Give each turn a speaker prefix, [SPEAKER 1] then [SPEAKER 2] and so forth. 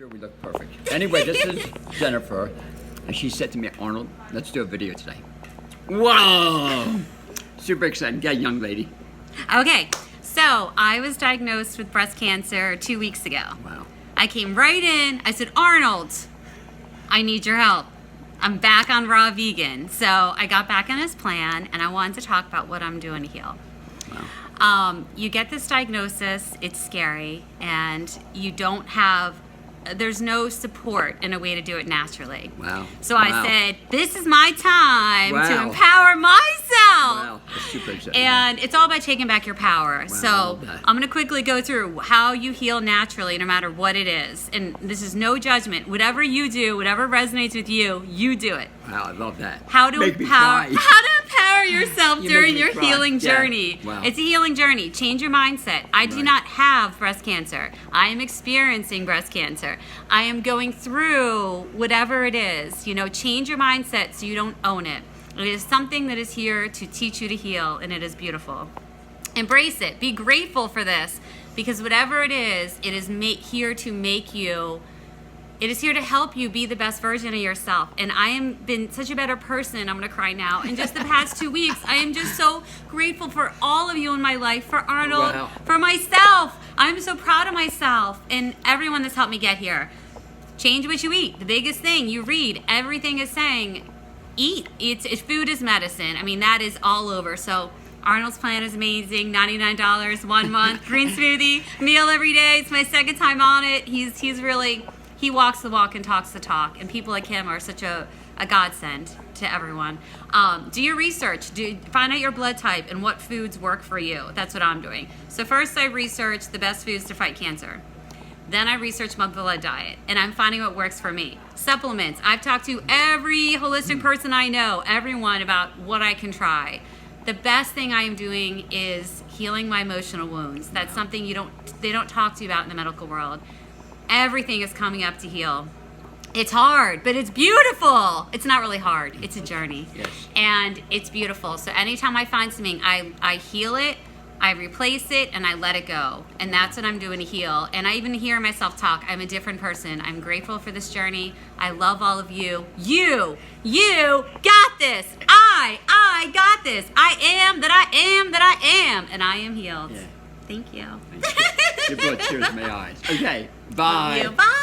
[SPEAKER 1] sure we look perfect. Anyway, this is Jennifer, and she said to me, Arnold, let's do a video today. Wow! Super excited. Yeah, young lady.
[SPEAKER 2] Okay, so I was diagnosed with breast cancer 2 weeks ago.
[SPEAKER 1] Wow.
[SPEAKER 2] I came right in. I said, Arnold, I need your help. I'm back on raw vegan. So I got back on his plan, and I wanted to talk about what I'm doing to heal.
[SPEAKER 1] Wow.
[SPEAKER 2] You get this diagnosis, it's scary, and you don't have, there's no support in a way to do it naturally.
[SPEAKER 1] Wow.
[SPEAKER 2] So
[SPEAKER 1] Wow.
[SPEAKER 2] I said, this is my time to
[SPEAKER 1] Wow.
[SPEAKER 2] empower myself.
[SPEAKER 1] Wow. That's super exciting.
[SPEAKER 2] And it's all about taking back your power.
[SPEAKER 1] I
[SPEAKER 2] So
[SPEAKER 1] love that.
[SPEAKER 2] I'm going to quickly go through how you heal naturally, no matter what it is. And this is no judgment. Whatever you do, whatever resonates with you, you do it.
[SPEAKER 1] Wow, I love that.
[SPEAKER 2] How to
[SPEAKER 1] Make me
[SPEAKER 2] empower
[SPEAKER 1] cry.
[SPEAKER 2] how to empower yourself
[SPEAKER 1] You
[SPEAKER 2] during
[SPEAKER 1] make me
[SPEAKER 2] your
[SPEAKER 1] cry.
[SPEAKER 2] healing
[SPEAKER 1] Yeah.
[SPEAKER 2] journey.
[SPEAKER 1] Wow.
[SPEAKER 2] It's a healing journey. Change your mindset. I do
[SPEAKER 1] Right.
[SPEAKER 2] not have breast cancer. I am experiencing breast cancer. I am going through whatever it is. You know, change your mindset so you don't own it. It is something that is here to teach you to heal, and it is beautiful. Embrace it. Be grateful for this, because whatever it is here to make you. It is here to help you be the best version of yourself. And I am been such a better person. I'm gonna cry now. In just the past 2 weeks, I am just so grateful for all of you in my life, for Arnold,
[SPEAKER 1] Wow.
[SPEAKER 2] for myself. I'm so proud of myself and everyone that's helped me get here. Change what you eat. The biggest thing you read, everything is saying, eat. It's food is medicine. I mean, that is all over. So Arnold's plan is amazing. $99, 1 month, green smoothie, meal every day. It's my second time on it. He's really, he walks the walk and talks the talk. And people like him are such a godsend to everyone. Do your research. Find out your blood type and what foods work for you. That's what I'm doing. So first I researched the best foods to fight cancer. Then I researched my blood diet, and I'm finding what works for me. Supplements. I've talked to every holistic person I know, everyone, about what I can try. The best thing I am doing is healing my emotional wounds. That's something they don't talk to you about in the medical world. Everything is coming up to heal. It's hard, but it's beautiful. It's not really hard. It's a journey.
[SPEAKER 1] Yes.
[SPEAKER 2] And it's beautiful. So anytime I find something, I heal it, I replace it, and I let it go. And that's what I'm doing to heal. And I even hear myself talk. I'm a different person. I'm grateful for this journey. I love all of you. You got this. I got this. I am that I am that I am. And I am healed.
[SPEAKER 1] Yeah.
[SPEAKER 2] Thank you.
[SPEAKER 1] You brought tears to my eyes. Okay, bye.
[SPEAKER 2] Love you. Bye.